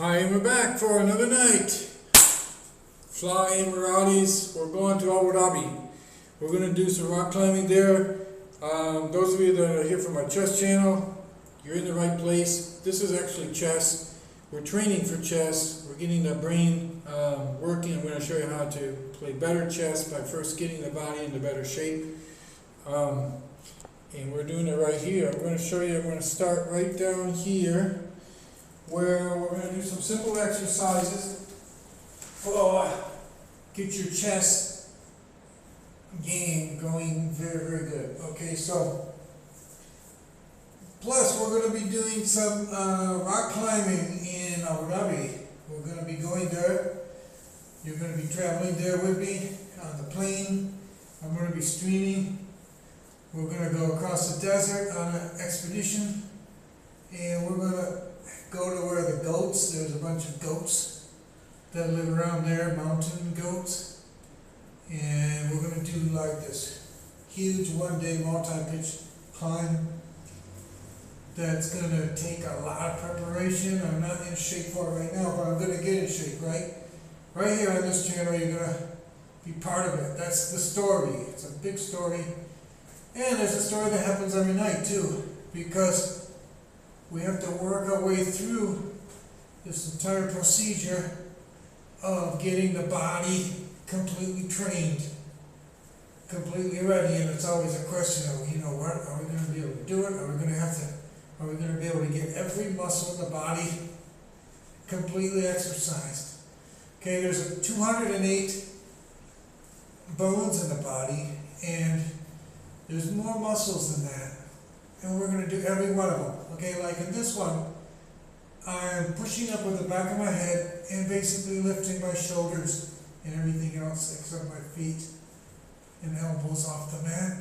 Hi, and we're back for another night. Flying Rowdies. We're going to Abu Dhabi. We're going to do some rock climbing there. Those of you that are here from my chess channel, you're in the right place. This is actually chess. We're training for chess. We're getting the brain working. I'm going to show you how to play better chess by first getting the body into better shape. And we're doing it right here. I'm going to show you, I'm going to start right down here, where we're going to do some simple exercises for get your chest game going very, very good. Okay, so plus we're going to be doing some rock climbing in Abu Dhabi. We're going to be going there. You're going to be traveling there with me on the plane. I'm going to be streaming. We're going to go across the desert on an expedition, and we're going to go to where the goats, there's a bunch of goats that live around there, mountain goats, and we're going to do like this huge one-day multi-pitch climb that's going to take a lot of preparation. I'm not in shape for it right now, but I'm going to get in shape, right? Right here on this channel, you're going to be part of it. That's the story. It's a big story. And there's a story that happens every night too, because we have to work our way through this entire procedure of getting the body completely trained, completely ready. And it's always a question of, what, are we going to be able to do it? Are we going to be able to get every muscle in the body completely exercised? Okay, there's 208 bones in the body, and there's more muscles than that, and we're going to do every one of them. Okay, like in this one, I'm pushing up with the back of my head and basically lifting my shoulders and everything else except my feet and elbows off the mat.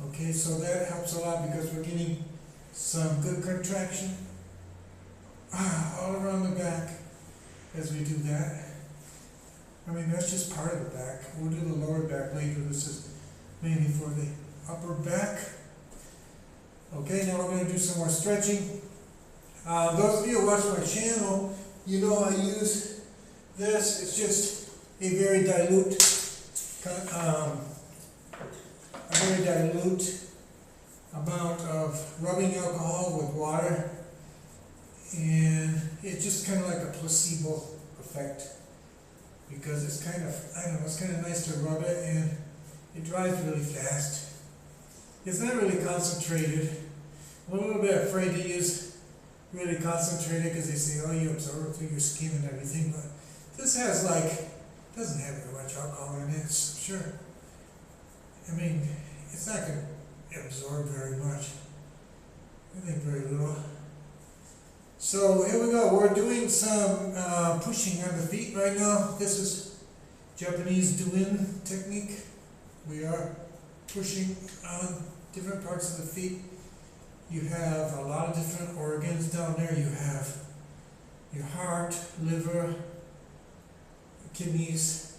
Okay, so that helps a lot because we're getting some good contraction all around the back as we do that. I mean, that's just part of the back. We'll do the lower back later. This is mainly for the upper back. Okay, now we're going to do some more stretching. Those of you who watch my channel, you know I use this. It's just a very dilute amount of rubbing alcohol with water, and it's just kind of like a placebo effect, because it's kind of, it's kind of nice to rub it, and it dries really fast. It's not really concentrated. I'm a little bit afraid to use really concentrated because they say, oh, you absorb it through your skin and everything, but this has doesn't have very much alcohol in it, sure. I mean, it's not going to absorb very much. I think very little. So here we go. We're doing some pushing on the feet right now. This is Japanese do-in technique. We are pushing on different parts of the feet. You have a lot of different organs down there. You have your heart, liver, kidneys,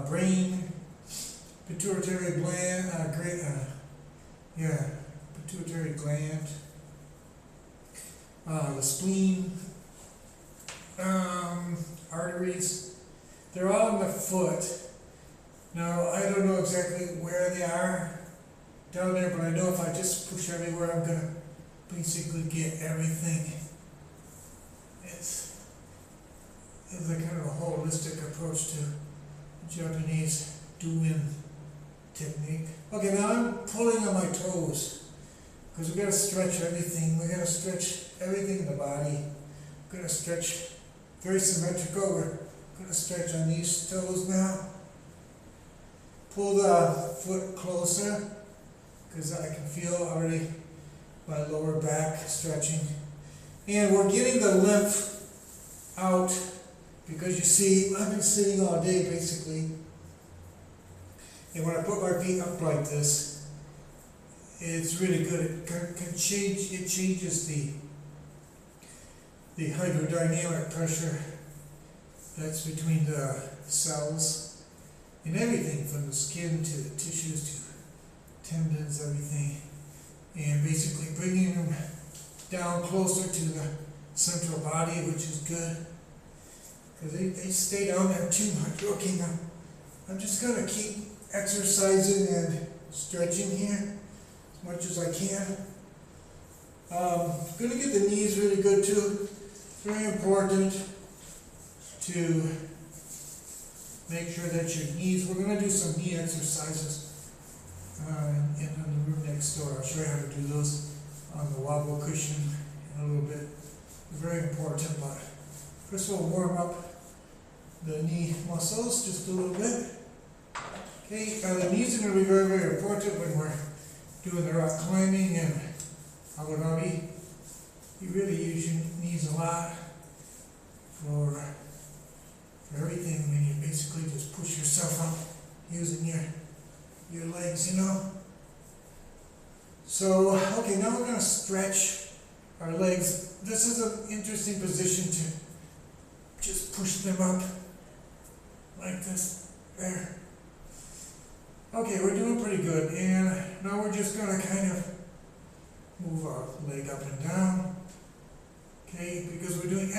brain, pituitary gland, pituitary gland, the spleen, arteries. They're all in the foot. Now, I don't know exactly where they are down there, but I know if I just push everywhere, I'm going to basically get everything. It's a kind of a holistic approach to Japanese do-in technique. Okay, now I'm pulling on my toes, because we've got to stretch everything. We've got to stretch everything in the body. We're going to stretch very symmetrical. We're going to stretch on these toes now. Pull the foot closer, because I can feel already my lower back stretching. And we're getting the lymph out, because you see, I've been sitting all day basically. And when I put my feet up like this, it's really good. It changes the hydrodynamic pressure that's between the cells. And everything from the skin to the tissues to tendons, everything, and basically bringing them down closer to the central body, which is good. Because they stay down there too much. Okay, now I'm just going to keep exercising and stretching here as much as I can. Going to get the knees really good too. It's very important to make sure that your knees, we're going to do some knee exercises in the room next door. I'll show you how to do those on the wobble cushion in a little bit. It's very important, but first we'll warm up the knee muscles just a little bit. Okay, the knees are going to be very, very important when we're doing the rock climbing in Abu Dhabi. You really use your knees a lot for everything. I mean, you basically just push yourself up using your legs, you know. So, okay, now we're going to stretch our legs. This is an interesting position to just push them up like this, there. Okay, we're doing pretty good, and now we're just going to kind of move our leg up and down, okay, because we're doing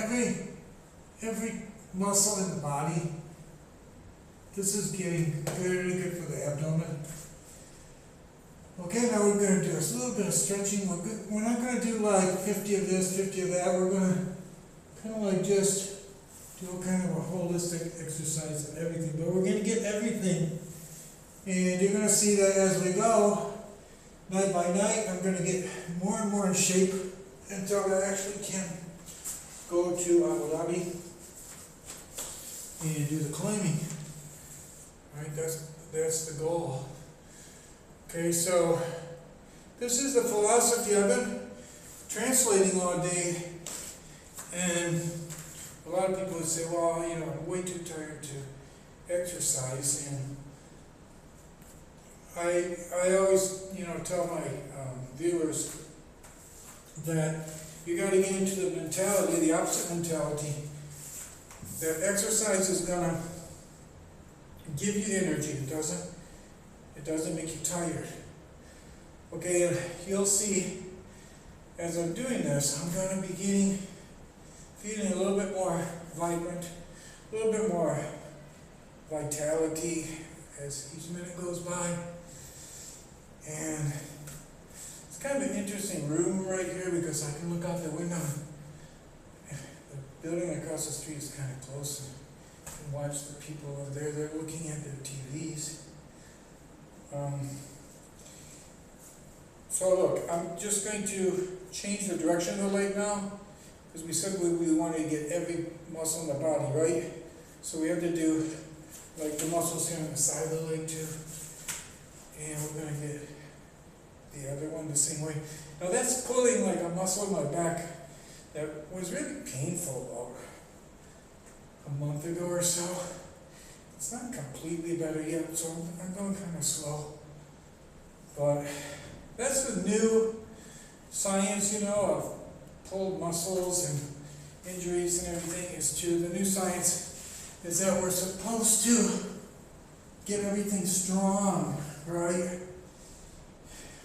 every muscle in the body. This is getting very good for the abdomen. Okay, now we're going to do a little bit of stretching. We're not going to do like 50 of this, 50 of that. We're going to kind of like just do kind of a holistic exercise of everything, but we're going to get everything. And you're going to see that as we go, night by night, I'm going to get more and more in shape until I actually can go to Abu Dhabi and do the climbing. All right, that's the goal. Okay, so this is the philosophy I've been translating all day, and a lot of people would say, well, you know, I'm way too tired to exercise, and I always, you know, tell my viewers that you got to get into the mentality, the opposite mentality, that exercise is going to give you energy. It doesn't make you tired. Okay, and you'll see as I'm doing this, I'm going to be feeling a little bit more vibrant, a little bit more vitality as each minute goes by. And it's kind of an interesting room right here because I can look out the window. The building across the street is kind of close, and you can watch the people over there. They're looking at their TVs. So look, I'm just going to change the direction of the leg now, because we said we wanted to get every muscle in the body, right? So we have to do like the muscles here on the side of the leg too. And we're going to get the other one the same way. Now that's pulling like a muscle in my back that was really painful about a month ago or so. It's not completely better yet, so I'm going kind of slow. But that's the new science, you know, of pulled muscles and injuries and everything the new science is that we're supposed to get everything strong, right?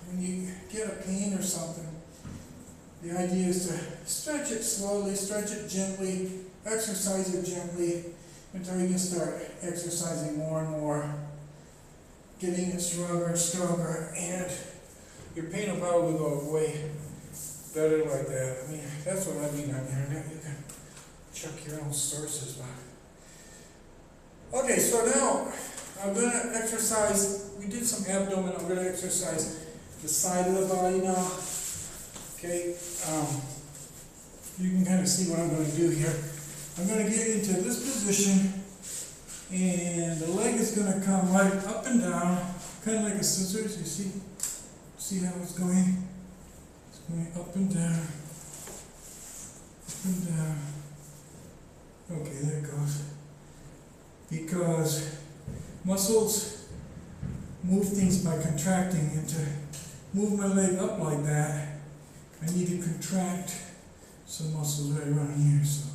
When you get a pain or something, the idea is to stretch it slowly, stretch it gently, exercise it gently, until you can start exercising more and more, getting it stronger and stronger, and your pain will probably go away better like that. I mean, that's what I mean on the internet. You can check your own sources. Okay, so now I'm going to exercise. We did some abdomen. I'm going to exercise the side of the body now. Okay, you can kind of see what I'm going to do here. I'm going to get into this position, and the leg is going to come right up and down, kind of like a scissors. You see how it's going? It's going up and down, up and down. Okay, there it goes. Because muscles move things by contracting, and to move my leg up like that, I need to contract some muscles right around here. So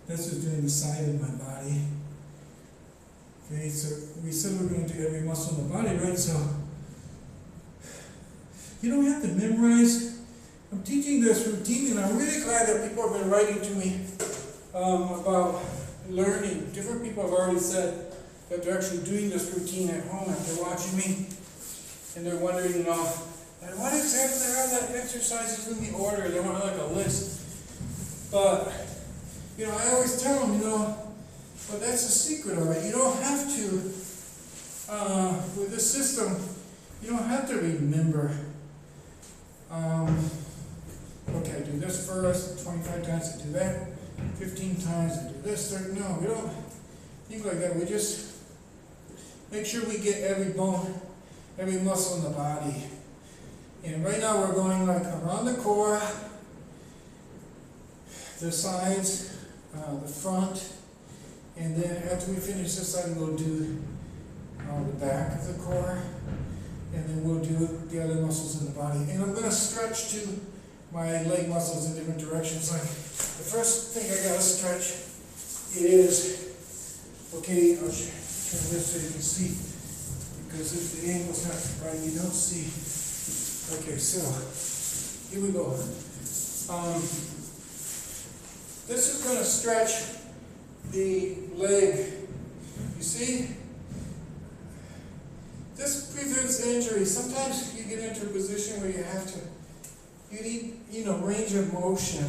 that's just doing the side of my body. Okay, so we said we're going to do every muscle in the body, right? So you don't have to memorize I'm teaching this routine, and I'm really glad that people have been writing to me about learning. Different people have already said that they're actually doing this routine at home after watching me, and they're wondering, you know, like, what exactly are the exercises in the order? They want like a list. But, you know, I always tell them, you know, well, that's the secret of it. You don't have to, with this system, you don't have to remember. Okay, I do this first, 25 times I do that, 15 times I do this, 30. No, we don't think like that. We just make sure we get every bone, every muscle in the body. And right now we're going like around the core, the sides, the front, and then after we finish this side, we'll do the back of the core, and then we'll do the other muscles in the body. And I'm going to stretch to my leg muscles in different directions. Like the first thing I got to stretch is, okay, I'll turn this so you can see, because if the angle's not right, you don't see. Okay, so here we go. This is going to stretch the leg. You see? This prevents injury. Sometimes you get into a position where you need, you know, range of motion.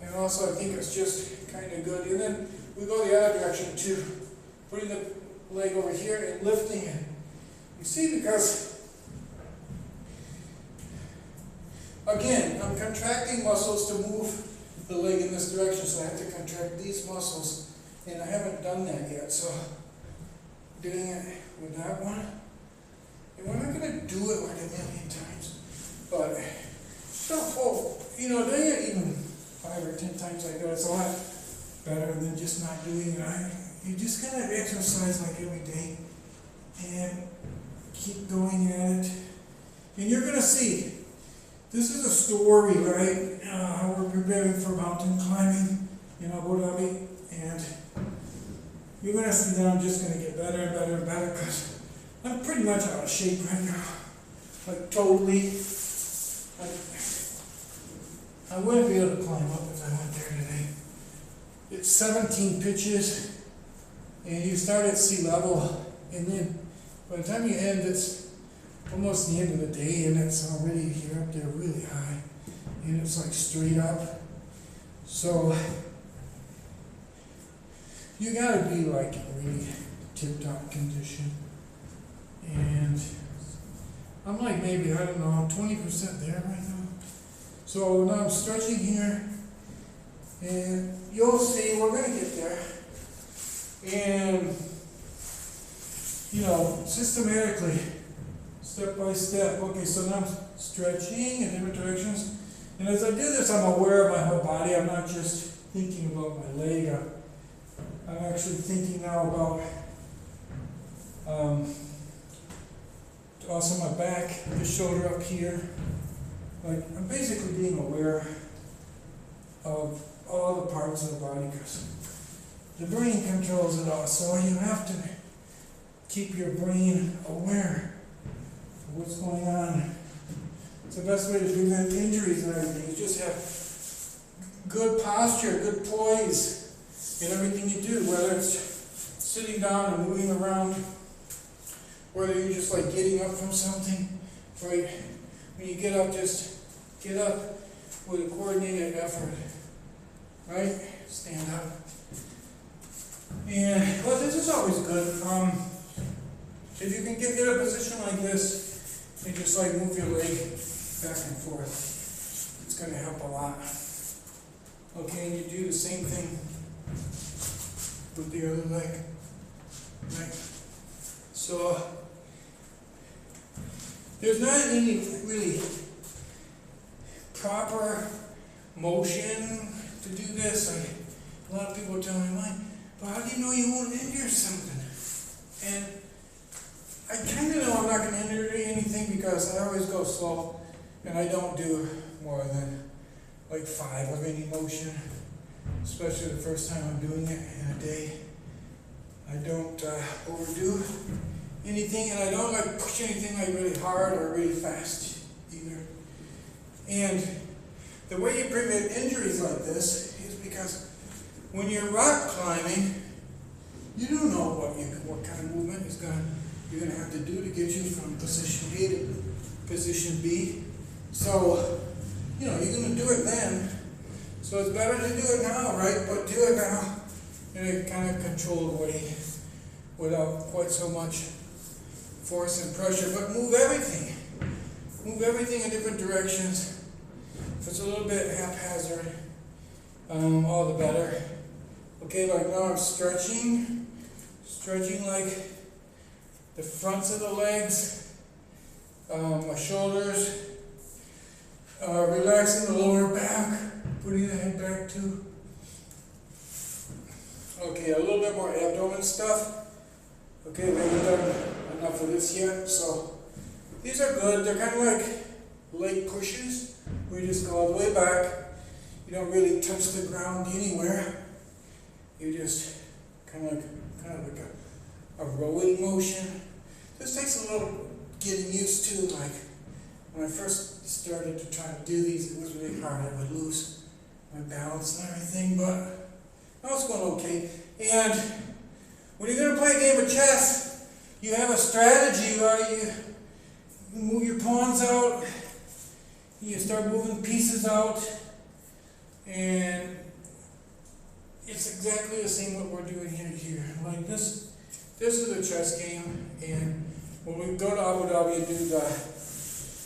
And also I think it's just kind of good. And then we go the other direction too. Putting the leg over here and lifting it. You see, because again, I'm contracting muscles to move the leg in this direction, so I have to contract these muscles, and I haven't done that yet. So doing it with that one, and we're not going to do it like a million times, but you know, doing it even 5 or 10 times like that, it's a lot better than just not doing it. You just gotta exercise like every day and keep going at it, and you're gonna see. This is a story, right? How we're preparing for mountain climbing in Abu Dhabi, and you're going to see that I'm just going to get better and better and better, because I'm pretty much out of shape right now. Like totally. I wouldn't be able to climb up if I went there today. It's 17 pitches, and you start at sea level, and then by the time you end, it's almost the end of the day, and it's already, you're up there really high, and it's like straight up. So you gotta be like in really tip-top condition. And I'm like maybe, I don't know, 20% there right now. So now I'm stretching here, and you'll see we're gonna get there. And you know, systematically, step by step. Okay, so now I'm stretching in different directions. And as I do this, I'm aware of my whole body. I'm not just thinking about my leg. I'm actually thinking now about also my back, the shoulder up here. Like, I'm basically being aware of all the parts of the body, because the brain controls it all. So you have to keep your brain aware of what's going on. It's the best way to prevent injuries and everything. You just have good posture, good poise in everything you do, whether it's sitting down and moving around, whether you're just like getting up from something, right? When you get up, just get up with a coordinated effort, right? Stand up. And, well, this is always good. If you can get in a position like this, and just like move your leg back and forth, it's going to help a lot. Okay, and you do the same thing with the other leg, right? So, there's not any really proper motion to do this. Like, a lot of people tell me, but how do you know you won't injure something? And I kind of know I'm not going to injure anything, because I always go slow, and I don't do more than like 5 of any motion, especially the first time I'm doing it in a day. I don't overdo anything, and I don't like push anything like really hard or really fast either. And the way you prevent injuries like this is because when you're rock climbing, you don't know what kind of movement you're gonna have to do to get you from position A to position B. So, you're gonna do it then. So it's better to do it now, right? But do it now in a kind of controlled way without quite so much force and pressure. But move everything. Move everything in different directions. If it's a little bit haphazard, all the better. Okay, like now I'm stretching like the fronts of the legs, my shoulders, relaxing the lower back, putting the head back too. Okay, a little bit more abdomen stuff. Okay, we haven't done enough of this yet, so these are good. They're kind of like leg pushes, where you just go all the way back. You don't really touch the ground anywhere. You just kind of like a rowing motion. This takes a little getting used to. Like when I first started to try to do these, it was really hard. I would lose my balance and everything, but now it's going okay. And when you're going to play a game of chess, you have a strategy where you move your pawns out, you start moving pieces out, and it's exactly the same what we're doing here. Like this is a chess game, and when we go to Abu Dhabi and do the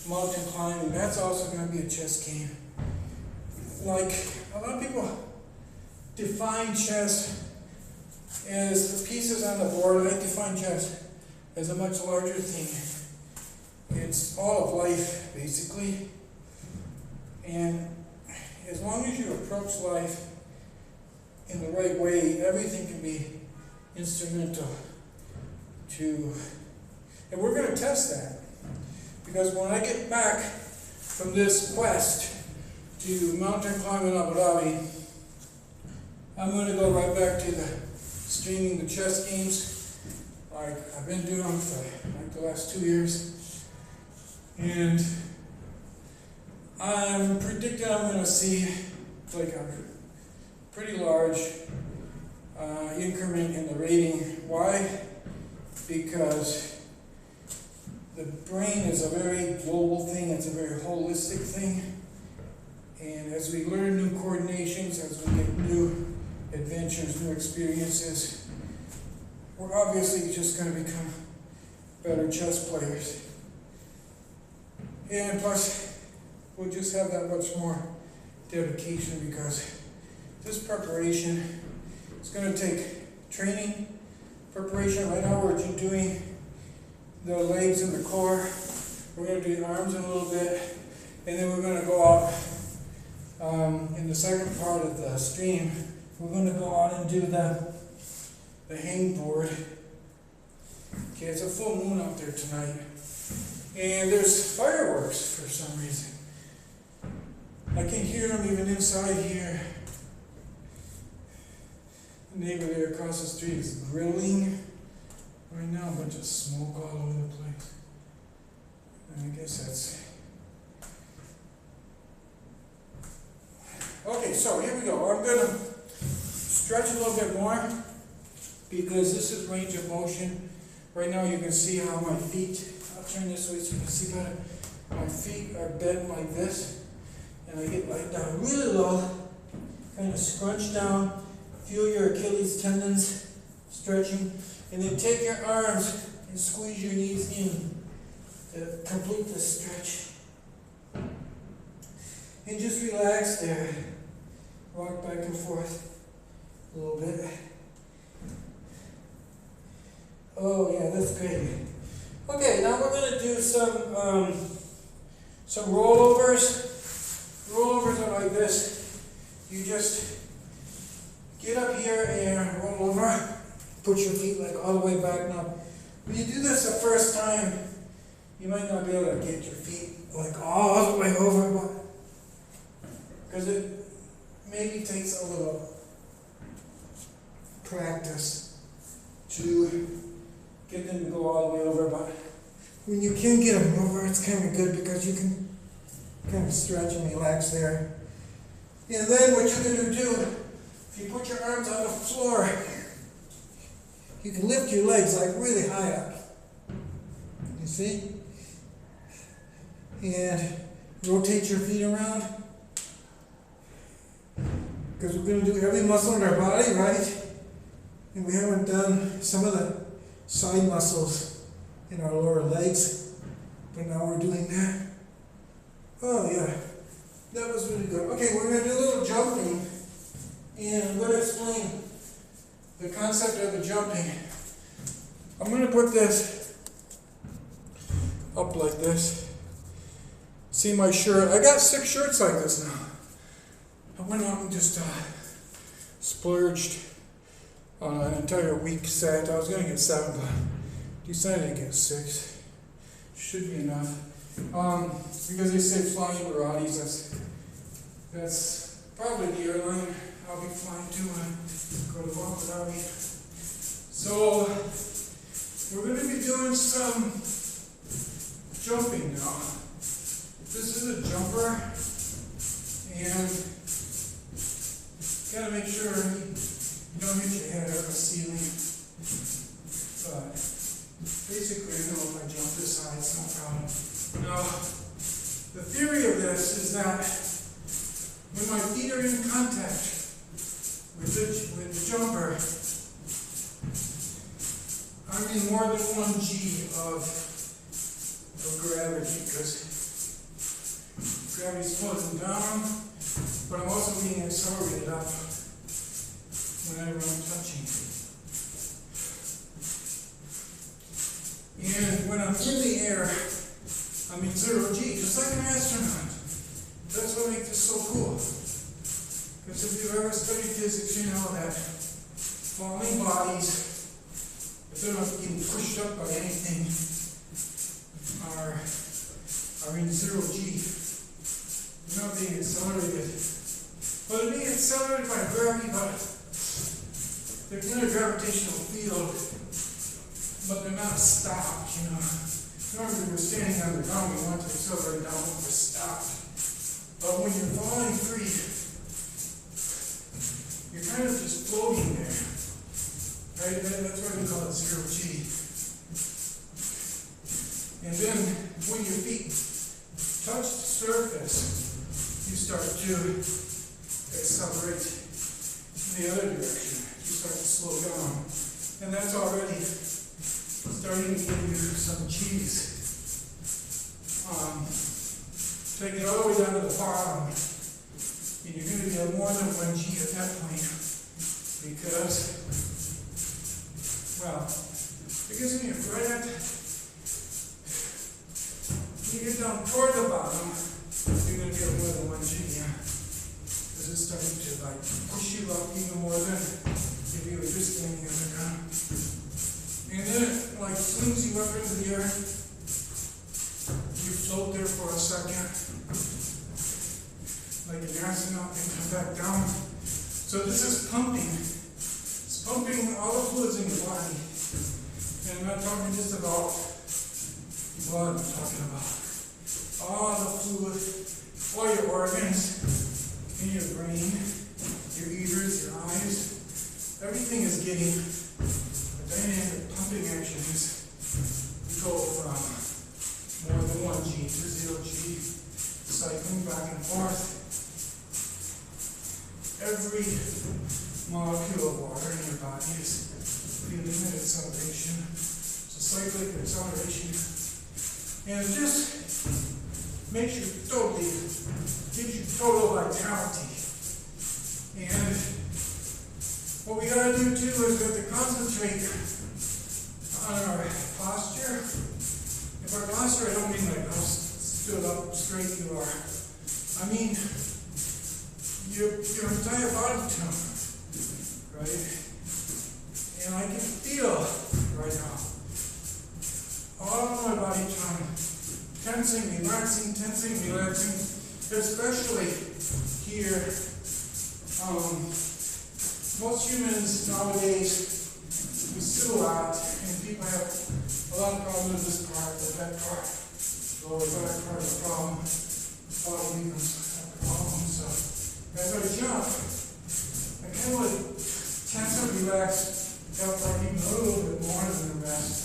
mountain climbing, that's also going to be a chess game. Like a lot of people define chess as the pieces on the board. I define chess as a much larger thing. It's all of life, basically. And as long as you approach life in the right way, everything can be instrumental to, and we're going to test that. Because when I get back from this quest to mountain climbing in Abu Dhabi, I'm going to go right back to the streaming the chess games like I've been doing for like the last 2 years. And I'm predicting I'm going to see like a pretty large increment in the rating. Why? Because the brain is a very global thing, it's a very holistic thing. And as we learn new coordinations, as we get new adventures, new experiences, we're obviously just going to become better chess players. And plus, we'll just have that much more dedication because this preparation is going to take training, preparation. Right now we're doing the legs and the core. We're going to do the arms in a little bit, and then we're going to go out in the second part of the stream. We're going to go out and do the hangboard. Okay, it's a full moon out there tonight, and there's fireworks for some reason. I can hear them even inside here. The neighbor there across the street is grilling right now, a bunch of smoke all over the place. And I guess that's... Okay, so here we go. I'm going to stretch a little bit more because this is range of motion. Right now you can see how my feet, I'll turn this way so you can see better. My feet are bent like this, and I get like down really low, kind of scrunch down. Feel your Achilles tendons stretching, and then take your arms and squeeze your knees in to complete the stretch. And just relax there. Rock back and forth a little bit. Oh yeah, that's great. Okay, now we're going to do some rollovers. Rollovers are like this. You just get up here and roll over. Put your feet like all the way back. Now, when you do this the first time, you might not be able to get your feet like all the way over, because it maybe takes a little practice to get them to go all the way over. But when you can get them over, it's kind of good because you can kind of stretch and relax there. And then what you're going to do, if you put your arms on the floor, you can lift your legs like really high up. You see? And rotate your feet around. Because we're going to do every muscle in our body, right? And we haven't done some of the side muscles in our lower legs. But now we're doing that. Oh yeah, that was really good. Okay, we're going to do a little jumping. And I'm going to explain the concept of the jumping. I'm going to put this up like this. See my shirt? I got 6 shirts like this now. I went out and just splurged on an entire week set. I was going to get 7, but decided to get 6. Should be enough. Because they say flying Emiratis, that's probably the airline I'll be flying to go to Abu Dhabi. So we're going to be doing some jumping now. This is a jumper, and gotta make sure you don't hit your head on the ceiling. But basically, I know if I jump this high, it's no problem. Now, the theory of this is that when my feet are in contact with the jumper, I'm in more than 1 G of gravity, because gravity's pulling down, but I'm also being accelerated up whenever I'm touching. And when I'm in the air, I'm in 0 G, just like an astronaut. That's what makes this so cool. Because if you've ever studied physics, you know that falling bodies, if they're not getting pushed up by anything, are in 0 G. They're not being accelerated. Well, they're being accelerated by gravity, but they're in a gravitational field, but they're not stopped, you know. Normally we're standing on the ground, we want to accelerate down when we're stopped. But when you're falling free, you're kind of just floating there. Right? That's why we call it 0 G. And then when your feet touch the surface, you start to accelerate in the other direction. You start to slow down. And that's already starting to give you some cheese. Take it all the way down to the bottom, and you're going to be at more than 1 G at that point, because, well, because when you're right at, when you get down toward the bottom, you're going to be at more than 1 G, yeah? Because it's starting to like push you up even more than if you were just standing on the ground. And then it like swings you up into the air. You float there for a second, like an astronaut, and come back down. So this is pumping. It's pumping all the fluids in your body. And I'm not talking just about blood, I'm talking about all the fluid, all your organs, in your brain, your ears, your eyes. Everything is getting a dynamic pumping action. You go from more than 1 G to 0 G, cycling back and forth. Every molecule of water in your body is feeling an acceleration. It's a cyclic acceleration. And it just makes you totally, gives you total vitality. And what we gotta do too is we have to concentrate on our posture. If our posture, I don't mean like how stood up straight you are. I mean your entire body tone, right? And I can feel right now all of my body tone tensing, relaxing, especially here. Most humans nowadays, we sit a lot, and people have a lot of problems with this part, with that part, lower back part of the problem. bottom beacons at the bottom. So as I jump, I kind of like tense and relax, felt like even a little bit more than the rest.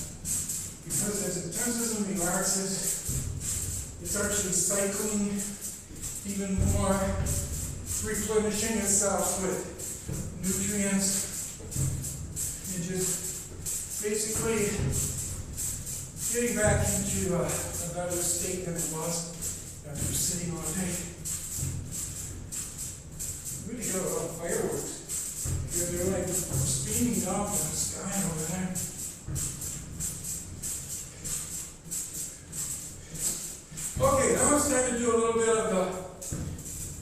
Because as it tenses and relaxes, it's actually cycling even more, replenishing itself with nutrients, and just basically getting back into a better state than it was after sitting all day. Really got a lot of fireworks. They're like streaming off in the sky over there. Okay, now it's time to do a little bit of the,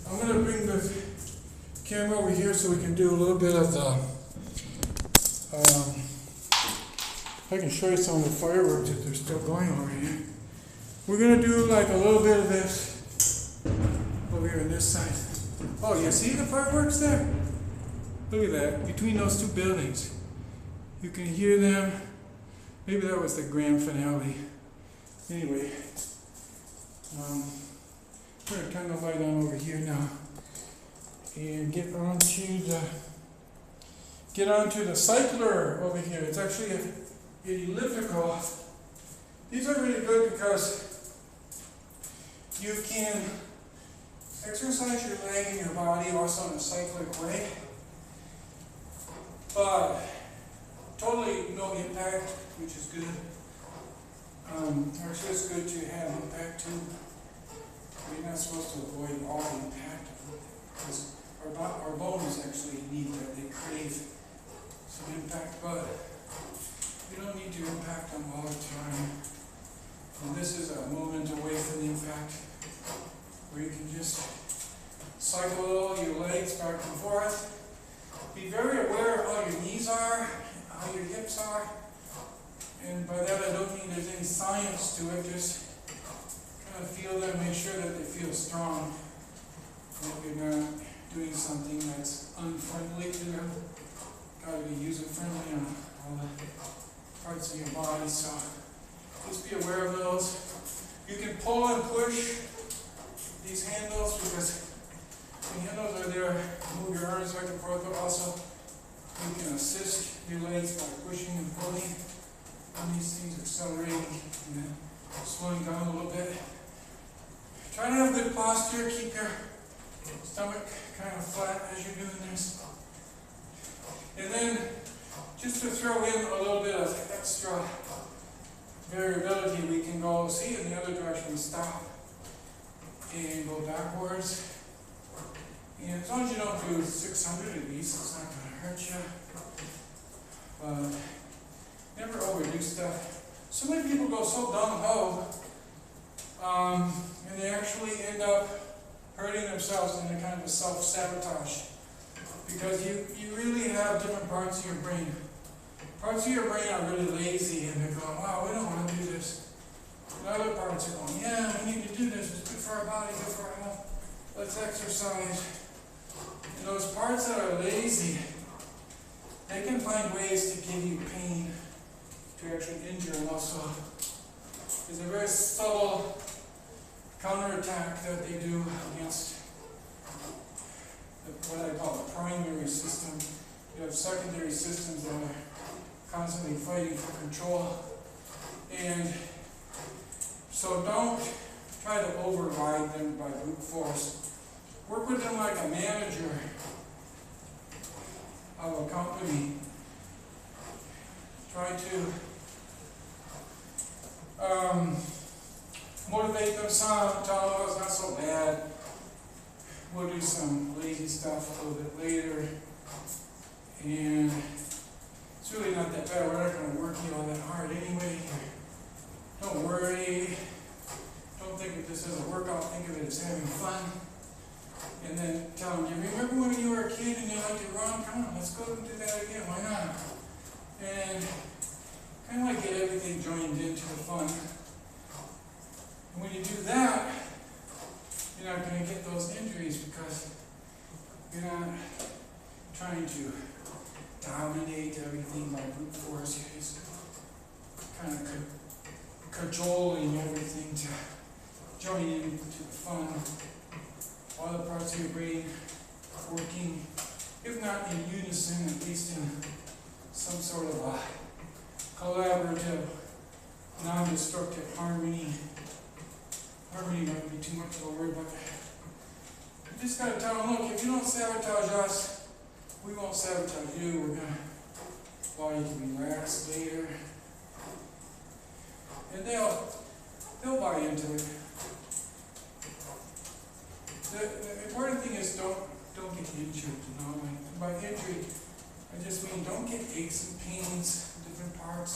I'm going to bring the camera over here so we can do a little bit of the, I can show you some of the fireworks if they're still going over here. We're going to do like a little bit of this over here on this side. Oh, you see the fireworks there? Look at that, between those two buildings. You can hear them. Maybe that was the grand finale. Anyway, I'm going to turn the light on over here now and get onto the cycler over here. It's actually an elliptical. These are really good because you can exercise your leg and your body also in a cyclic way, but totally no impact, which is good. Actually, it's good to have impact too. We're not supposed to avoid all impact because our bones actually need that. They crave some impact, but we don't need to impact them all the time. And this is a moment away from the impact where you can just cycle your legs back and forth. Be very aware of how your knees are, how your hips are. And by that I don't mean there's any science to it, just kind of feel them, make sure that they feel strong. That you're not doing something that's unfriendly to them. Got to be user-friendly on all the parts of your body, so just be aware of those. You can pull and push these handles because the handles are there to move your arms back and forth, but also you can assist your legs by pushing and pulling on these things, accelerating and then slowing down a little bit. Try to have good posture, keep your stomach kind of flat as you're doing this. And then just to throw in a little bit of extra variability, we can go, see, in the other direction, stop and go backwards. And as long as you don't do 600 of these, it's not going to hurt you. But never overdo stuff. So many people go so gung-ho, and they actually end up hurting themselves in a kind of a self-sabotage. Because you really have different parts of your brain. Parts of your brain are really lazy and they're going, wow, we don't want to do this. And other parts are going, yeah, we need to do this. It's good for our body, good for our health. Let's exercise. And those parts that are lazy, they can find ways to give you pain, to actually injure a muscle. There's a very subtle counterattack that they do against what I call the primary system. You have secondary systems that are constantly fighting for control. And so don't try to override them by brute force. Work with them like a manager of a company. Try to motivate them some, tell them, oh, it's not so bad. We'll do some lazy stuff a little bit later. And it's really not that bad. We're not going to work you all that hard anyway. Don't worry. Don't think of this as a workout. Think of it as having fun. And then tell them, you remember when you were a kid and you liked to run? Come on, let's go and do that again. Why not? And kind of like get everything joined into the fun. And when you do that, you're not going to get those injuries because you're not trying to dominate everything by brute force. You're just kind of cajoling everything to join in to the fun. All the parts of your brain working, if not in unison, at least in some sort of a collaborative, non-destructive harmony. Harmony might be too much of a word, but you just gotta tell them, look, if you don't sabotage us, we won't sabotage you. We're gonna allow you to relax later. And they'll buy into it. The important thing is don't get injured, you know. And by injury, I just mean don't get aches and pains in different parts.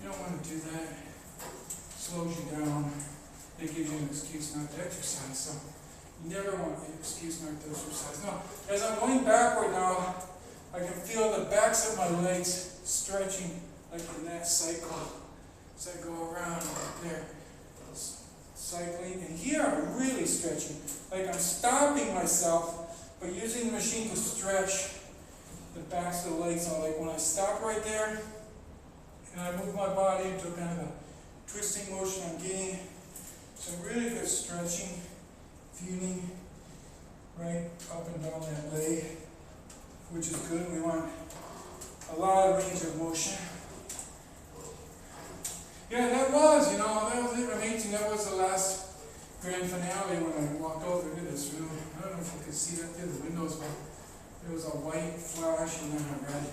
You don't want to do that. It slows you down. It gives you an excuse not to exercise. So you never want an excuse not to exercise. Now, as I'm going backward now, I can feel the backs of my legs stretching like in that cycle. So I go around there, cycling, and here I'm really stretching. Like I'm stopping myself, but using the machine to stretch the backs of the legs. So like when I stop right there, and I move my body into kind of a twisting motion, I'm getting some really good stretching, feeling right up and down that leg, which is good. We want a lot of range of motion. Yeah, that was it, amazing. That was the last grand finale when I walked over to this room. I don't know if you could see that through the windows, but there was a white flash and then a red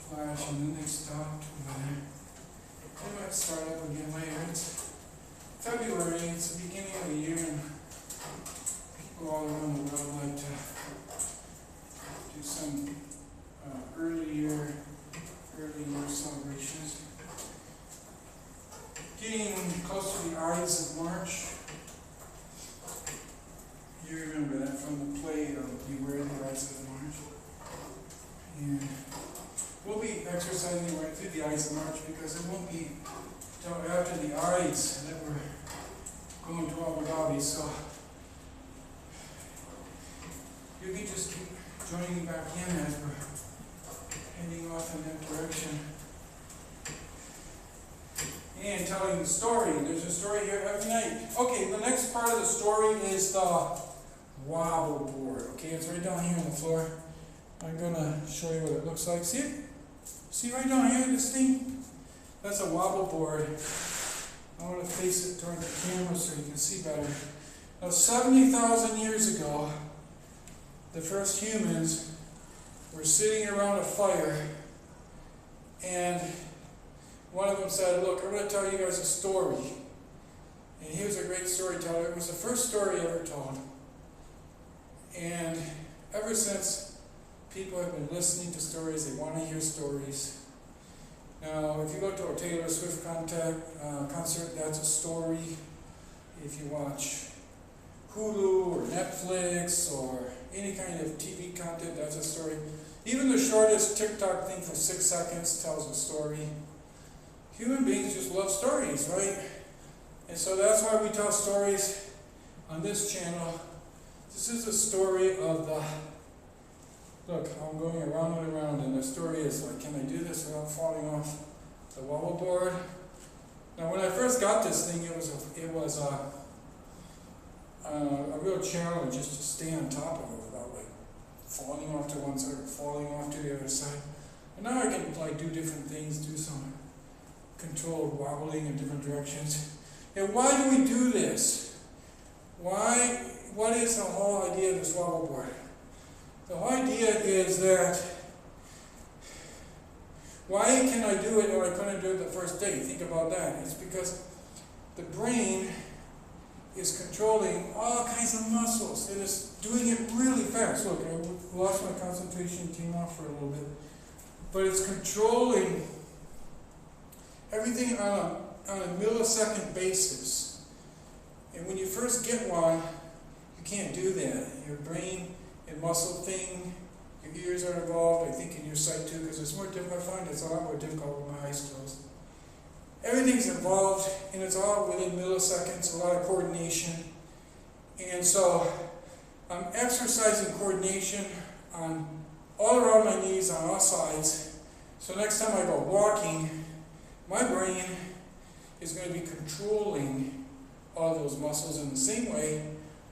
flash, and then they stopped. And they might start up again later. It's February, it's the beginning of the year, and people all around the world like to do some early year celebrations. Getting close to the Ides of March. You remember that from the play of Beware the Ides of March. And we'll be exercising right through the Ides of March because it won't be until after the Ides that we're going to Abu Dhabi. So you can just keep joining back in as we're heading off in that direction. And telling the story. There's a story here every night. Okay, the next part of the story is the wobble board. Okay, it's right down here on the floor. I'm going to show you what it looks like. See it? See right down here, this thing? That's a wobble board. I want to face it toward the camera so you can see better. Now, 70,000 years ago, the first humans were sitting around a fire, and one of them said, look, I'm going to tell you guys a story. And he was a great storyteller. It was the first story ever told. And ever since, people have been listening to stories. They want to hear stories. Now, if you go to a Taylor Swift concert, that's a story. If you watch Hulu or Netflix or any kind of TV content, that's a story. Even the shortest TikTok thing for 6 seconds tells a story. Human beings just love stories, right? And so that's why we tell stories on this channel. This is the story of the, look, I'm going around and around, and the story is like, can I do this without falling off the wobble board? Now, when I first got this thing, it was a real challenge just to stay on top of it without like falling off to one side or falling off to the other side. And now I can like do different things, do some controlled wobbling in different directions. And why do we do this? Why? What is the whole idea of this wobble board? The whole idea is that why can I do it or I couldn't do it the first day? Think about that. It's because the brain is controlling all kinds of muscles and it's doing it really fast. Look, I lost my concentration, came off for a little bit. But it's controlling everything on a millisecond basis. And when you first get one, you can't do that. Your brain and muscle thing, your ears are involved, I think in your sight too, because it's more difficult. I find it's a lot more difficult with my eyes closed. Everything's involved, and it's all within milliseconds, a lot of coordination. And so I'm exercising coordination on all around my knees, on all sides. So next time I go walking, my brain is going to be controlling all those muscles in the same way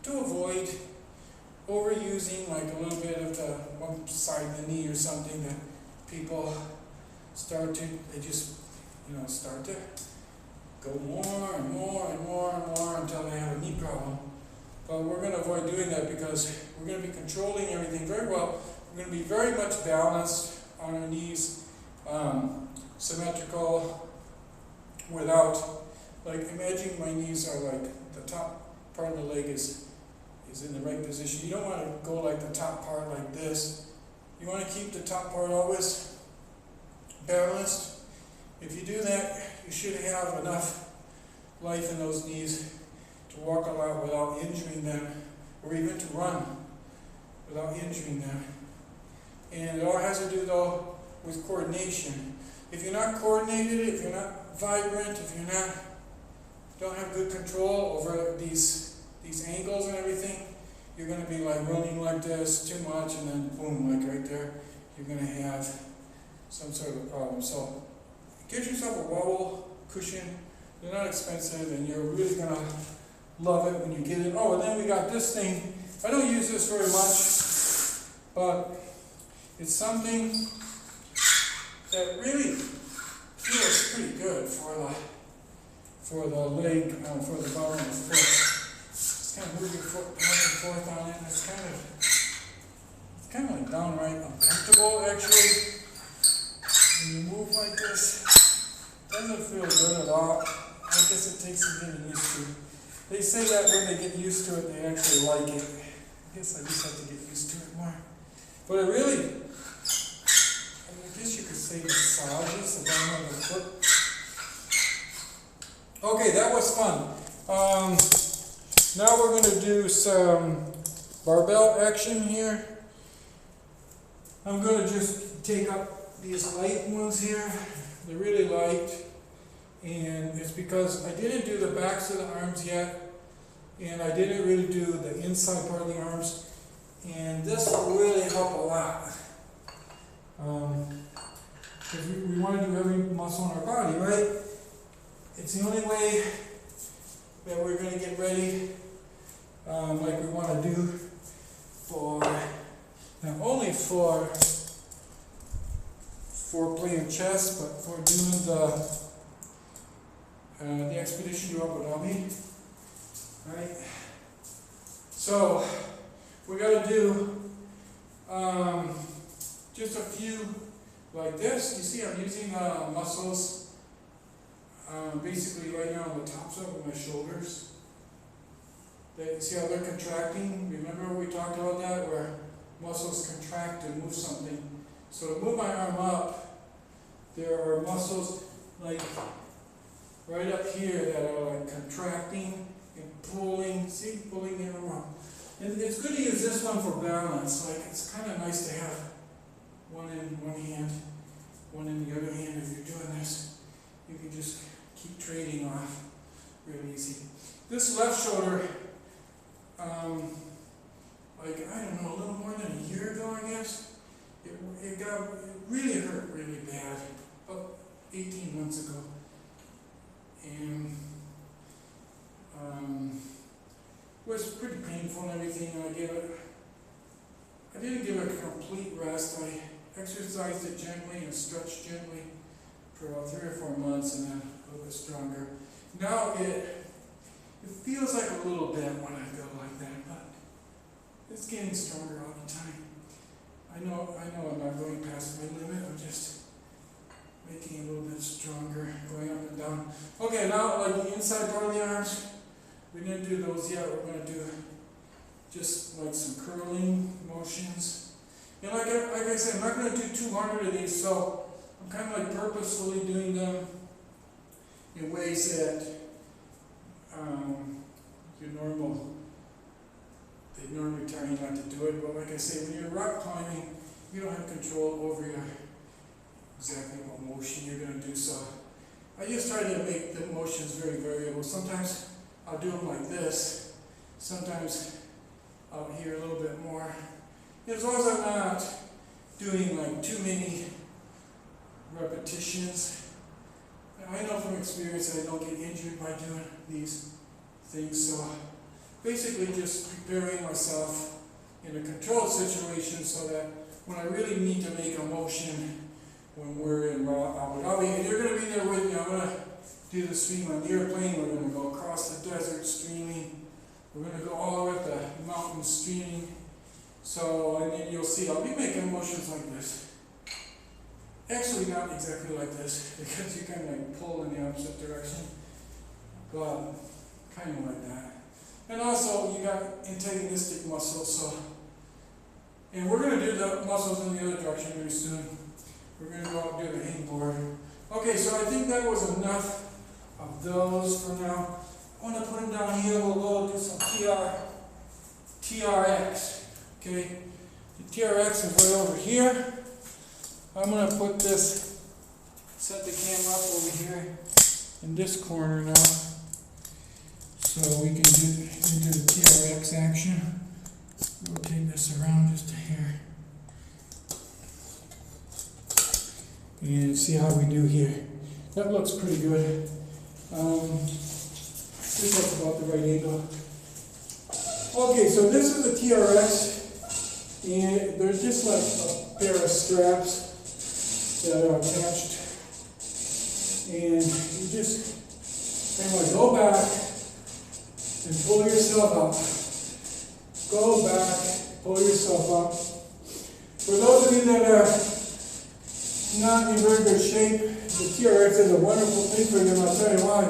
to avoid overusing like a little bit of the one side of the knee or something that people start to, they just, start to go more and more and more and more until they have a knee problem. But we're going to avoid doing that because we're going to be controlling everything very well. We're going to be very much balanced on our knees, symmetrical, without, like, imagine my knees are like the top part of the leg is in the right position. You don't want to go like the top part like this. You want to keep the top part always balanced. If you do that, you should have enough life in those knees to walk a lot without injuring them, or even to run without injuring them. And it all has to do, though, with coordination. If you're not coordinated, if you're not vibrant, if you're not, don't have good control over these angles and everything, you're going to be like running like this too much, and then boom, like right there, you're going to have some sort of a problem. So get yourself a wobble cushion. They're not expensive, and you're really going to love it when you get it. Oh, and then we got this thing. I don't use this very much, but it's something that really feels pretty good for the leg, for the bottom of the foot. Just kind of move your foot back and forth on it. It's kind of like downright uncomfortable, actually. When you move like this, it doesn't feel good at all. I guess it takes some getting used to. They say that when they get used to it, they actually like it. I guess I just have to get used to it more. But it really, I guess you could say, massages the bottom of the foot. Okay, that was fun. Now we're going to do some barbell action here. I'm going to just take up these light ones here. They're really light. And it's because I didn't do the backs of the arms yet. And I didn't really do the inside part of the arms. And this will really help a lot. Because we want to do every muscle in our body, right? It's the only way that we're going to get ready, like we want to do for, not only for playing chess, but for doing the expedition to Abu Dhabi, right? So we're going to do just a few like this. You see, I'm using muscles basically right now on the tops of my shoulders. See how they're contracting? Remember we talked about that, where muscles contract to move something. So to move my arm up, there are muscles like right up here that are like contracting and pulling. See, pulling the arm up. And it's good to use this one for balance. Like, it's kind of nice to have one in one hand, one in the other hand. If you're doing this, you can just keep trading off real easy. This left shoulder, like, I don't know, a little more than a year ago, I guess, it really hurt really bad, about 18 months ago. And it was pretty painful and everything, and I didn't give it a complete rest. I exercised it gently and stretched gently for about 3 or 4 months, and then a little bit stronger. Now it feels like a little bit when I go like that, but it's getting stronger all the time. I know I'm not going past my limit. I'm just making it a little bit stronger, going up and down. Okay, now like the inside part of the arms, we didn't do those yet. We're going to do just like some curling motions. And like I said, I'm not going to do 200 of these, so I'm kind of like purposefully doing them in ways that they normally tell you not to do it. But like I say, when you're rock climbing, you don't have control over exactly what motion you're going to do. So I just try to make the motions very variable. Sometimes I'll do them like this. Sometimes out here a little bit more. As long as I'm not doing like too many repetitions, I know from experience that I don't get injured by doing these things, so basically just preparing myself in a controlled situation so that when I really need to make a motion when we're in Abu Dhabi, and you're going to be there with me, I'm going to do the stream on the airplane, we're going to go across the desert streaming, we're going to go all the way up the mountains streaming, so and then you'll see I'll be making motions like this. Actually not exactly like this, because you kind of like pull in the opposite direction, but kind of like that. And also you got antagonistic muscles, so, and we're going to do the muscles in the other direction very soon. We're going to go out and do the hangboard. Okay, so I think that was enough of those for now. I want to put them down here, we'll go do some TRX. Okay, the TRX is right over here. I'm going to put this, set the camera up over here in this corner now, so we can do the TRX action. Rotate this around just a hair. And see how we do here. That looks pretty good. This looks about the right angle. Okay, so this is the TRX, and there's just like a pair of straps that are attached, and you just kind of go back and pull yourself up. Go back, pull yourself up. For those of you that are not in very good shape, the TRX is a wonderful thing for you, and I'll tell you why.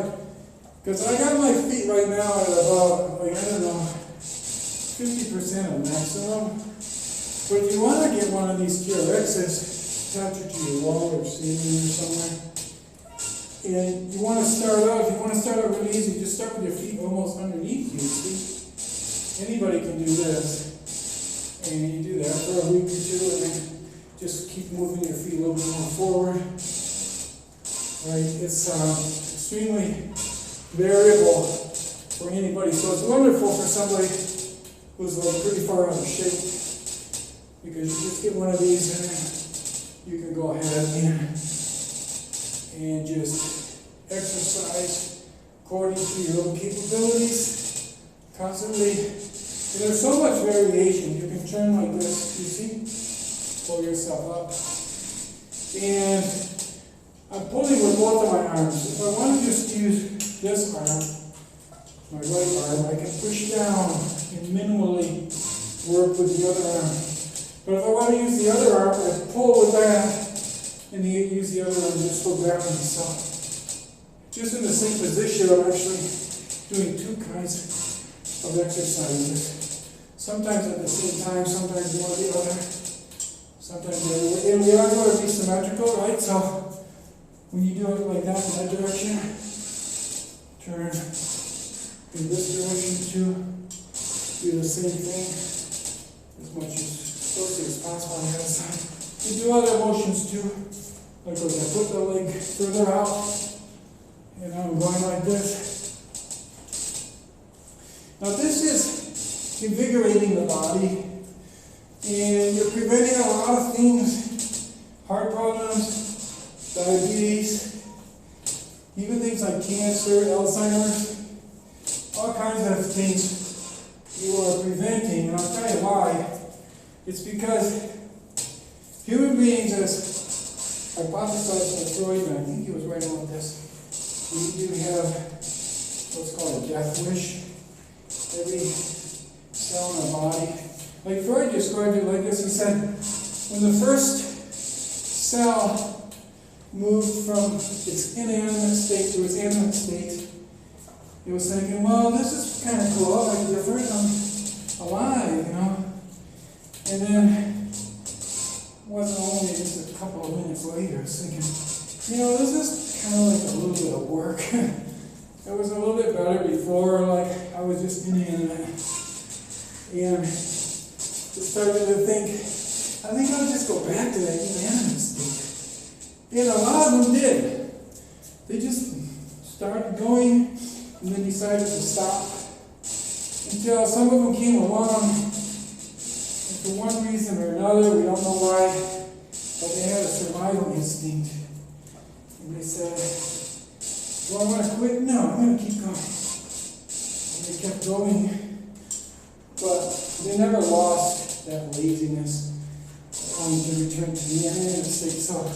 Because I got my feet right now at about, like, I don't know, 50% of maximum. But if you want to get one of these TRXs, attach it to your wall or ceiling or somewhere. And you want to start out, if you want to start out really easy, just start with your feet almost underneath you, see? Anybody can do this. And you do that for a week or two, and then just keep moving your feet a little bit more forward. Right? It's extremely variable for anybody. So it's wonderful for somebody who's like pretty far out of shape, because you just get one of these and you can go ahead and just exercise according to your own capabilities constantly. And there's so much variation. You can turn like this, you see? Pull yourself up. And I'm pulling with both of my arms. If I want to just use this arm, my right arm, I can push down and minimally work with the other arm. But if I want to use the other arm, I pull with that, and use the other arm just go down. So, just in the same position, I'm actually doing two kinds of exercises. Sometimes at the same time, sometimes one or the other, sometimes the other way. And we are going to be symmetrical, right? So, when you do it like that in that direction, turn in this direction too. Do the same thing as much as closely as possible on the other side. You do other motions too. Like when I put the leg further out, and I'm going like this. Now this is invigorating the body, and you're preventing a lot of things, heart problems, diabetes, even things like cancer, Alzheimer's, all kinds of things you are preventing. And I'll tell you why. It's because human beings, as hypothesized by Freud, and I think he was right about this, we do have what's called a death wish. Every cell in our body. Like Freud described it like this. He said, when the first cell moved from its inanimate state to its animate state, it was thinking, well, this is kind of cool, I like different, I'm alive, you know. And then, wasn't only just a couple of minutes later, I was thinking, you know, this is kind of like a little bit of work. It was a little bit better before, like I was just inanimate. And just started to think, I think I'll just go back to that inanimate state. And a lot of them did. They just started going and then decided to stop. Until some of them came along, and for one reason or another, we don't know why, but they had a survival instinct. And they said, Do I want to quit? No, I'm going to keep going. And they kept going. But they never lost that laziness. Wanting to return to the end state. So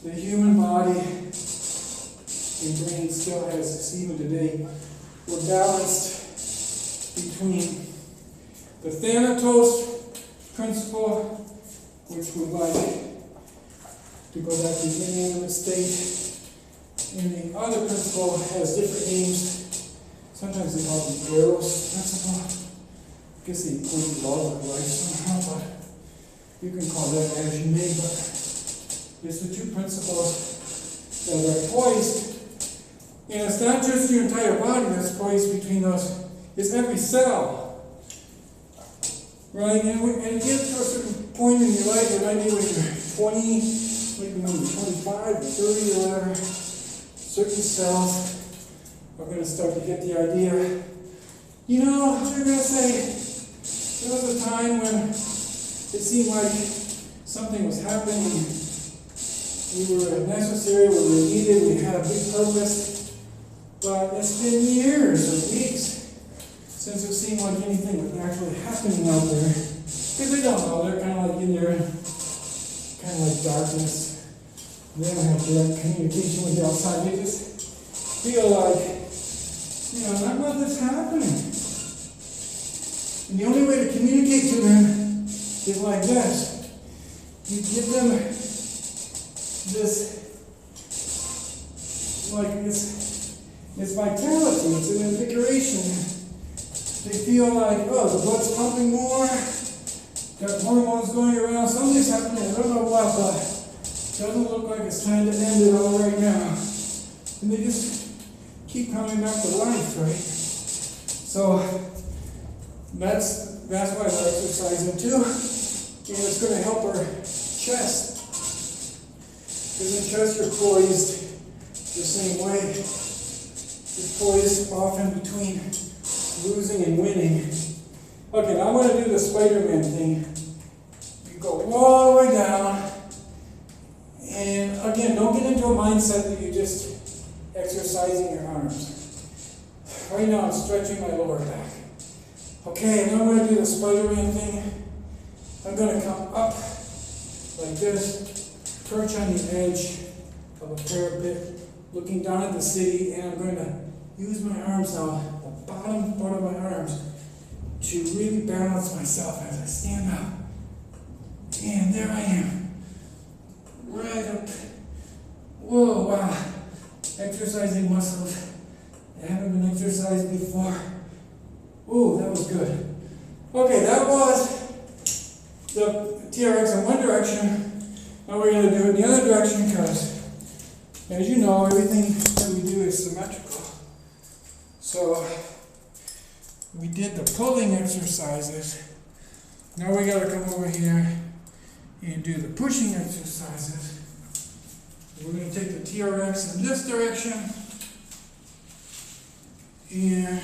the human body and brain still has this even today. We're balanced between the Thanatos principle, which would like to go back to the inanimate state, and the other principle has different names. Sometimes they call it the Eros principle. I guess they equate love with life somehow, but you can call that as you may. But it's the two principles that are poised. And it's not just your entire body that's poised between us, it's every cell. Right? And you get to a certain point in your life, it might be when you're 20, maybe when you're 25 or 30 or whatever, certain cells are going to start to get the idea. You know, they're going to say, there was a time when it seemed like something was happening, we were necessary, we were needed, we had a big purpose. But it's been years or weeks since it seemed like anything was actually happening out there. Because they don't know, they're kind of like in there, kind of like darkness. They don't have direct communication with the outside. They just feel like, you know, not nothing's happening. And the only way to communicate to them is like this. You give them this, like it's vitality, it's an invigoration. They feel like, oh, the blood's pumping more, got hormones going around, something's happening, I don't know what, but it doesn't look like it's time to end it all right now. And they just keep coming back to life, right? So that's why they're exercising too. And it's going to help our chest. Because in chest you're poised the same way. You're poised often between losing and winning. Okay, now I'm going to do the Spider-Man thing. You go all the way down. And again, don't get into a mindset that you're just exercising your arms. Right now I'm stretching my lower back. Okay, now I'm going to do the Spider-Man thing. I'm going to come up like this, perch on the edge of a parapet, looking down at the city, and I'm going to use my arms now, the bottom part of my arms, to really balance myself as I stand up. And there I am, right up. Whoa, wow. Exercising muscles that haven't been exercised before. Ooh, that was good. Okay, that was the TRX in one direction. Now we're going to do it in the other direction because, as you know, everything that we do is symmetrical. So we did the pulling exercises. Now we got to come over here and do the pushing exercises. We're going to take the TRX in this direction, and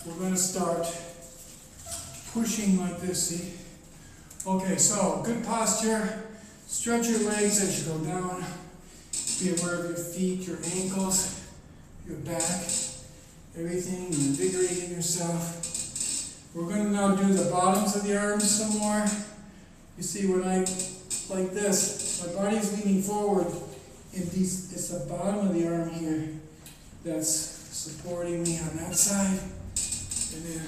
we're going to start pushing like this, see? Okay, so good posture. Stretch your legs as you go down. Be aware of your feet, your ankles, your back, everything, and invigorating yourself. We're going to now do the bottoms of the arms some more. You see, when I, like this, my body's leaning forward, and it's the bottom of the arm here that's supporting me on that side, and then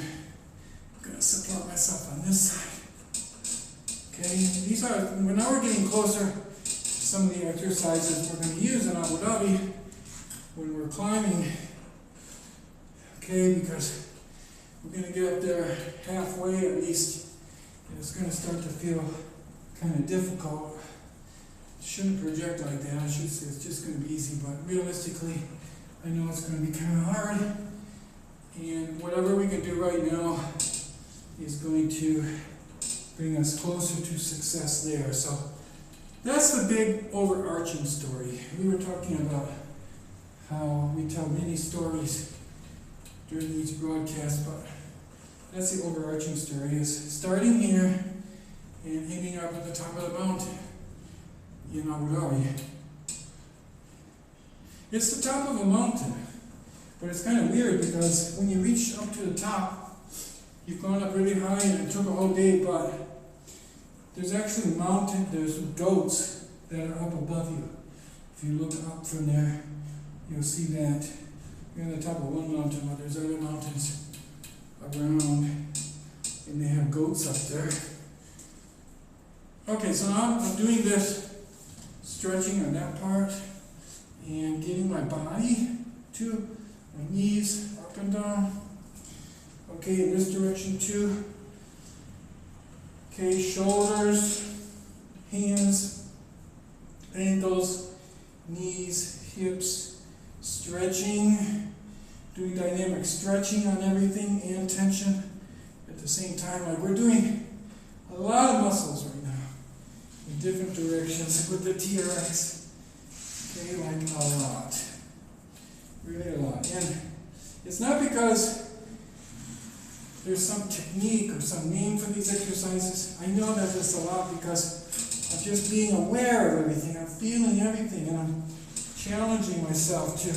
I'm going to support myself on this side. Okay, these are, now we're getting closer to some of the exercises we're going to use in Abu Dhabi when we're climbing. Okay, because we're going to get there halfway at least, and it's going to start to feel kind of difficult. Shouldn't project like that. I should say it's just going to be easy, but realistically, I know it's going to be kind of hard. And whatever we can do right now is going to bring us closer to success there. So that's the big overarching story. We were talking about how we tell many stories during each broadcast, but that's the overarching story, is starting here and ending up at the top of the mountain in Abu Dhabi. It's the top of a mountain, but it's kind of weird because when you reach up to the top, you've gone up really high and it took a whole day, but there's actually there's goats that are up above you. If you look up from there, you'll see that you're on the top of one mountain, but there's other mountains around, and they have goats up there. Okay, so now I'm doing this stretching on that part and getting my body to my knees up and down. Okay, in this direction too. Okay, shoulders, hands, ankles, knees, hips, stretching, doing dynamic stretching on everything and tension at the same time. Like we're doing a lot of muscles right now in different directions with the TRX. Okay, like a lot. Really a lot. And it's not because there's some technique or some name for these exercises. I know that it's a lot because I'm just being aware of everything. I'm feeling everything, and I'm challenging myself to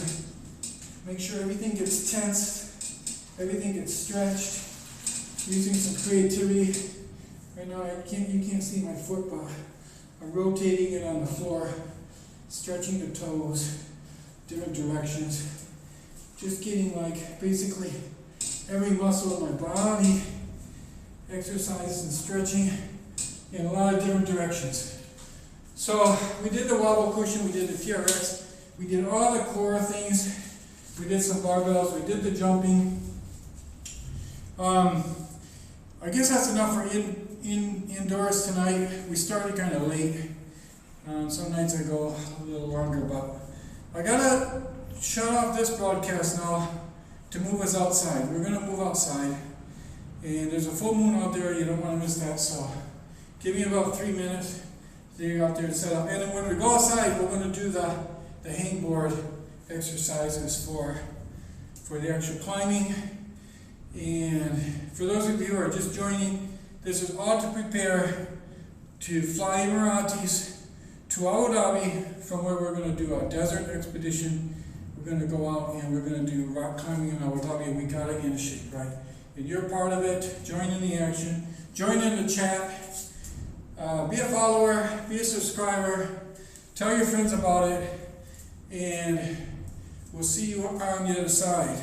make sure everything gets tensed, everything gets stretched, using some creativity. Right now you can't see my foot, but I'm rotating it on the floor, stretching the toes, different directions, just getting like basically every muscle in my body, exercise and stretching in a lot of different directions. So we did the wobble cushion, we did the TRX, we did all the core things, we did some barbells, we did the jumping. I guess that's enough for indoors tonight. We started kind of late. Some nights I go a little longer, but I gotta shut off this broadcast now to move us outside. We're gonna move outside, and there's a full moon out there. You don't want to miss that. So give me about 3 minutes to get out there and set up. And then when we go outside, we're gonna do the hangboard exercises for the actual climbing. And for those of you who are just joining, this is all to prepare to fly Emiratis to Abu Dhabi, from where we're going to do a desert expedition. We're going to go out and we're going to do rock climbing in Abu Dhabi, and we got to get in shape, right? And you're part of it. Join in the action. Join in the chat. Be a follower. Be a subscriber. Tell your friends about it. And we'll see you on the other side.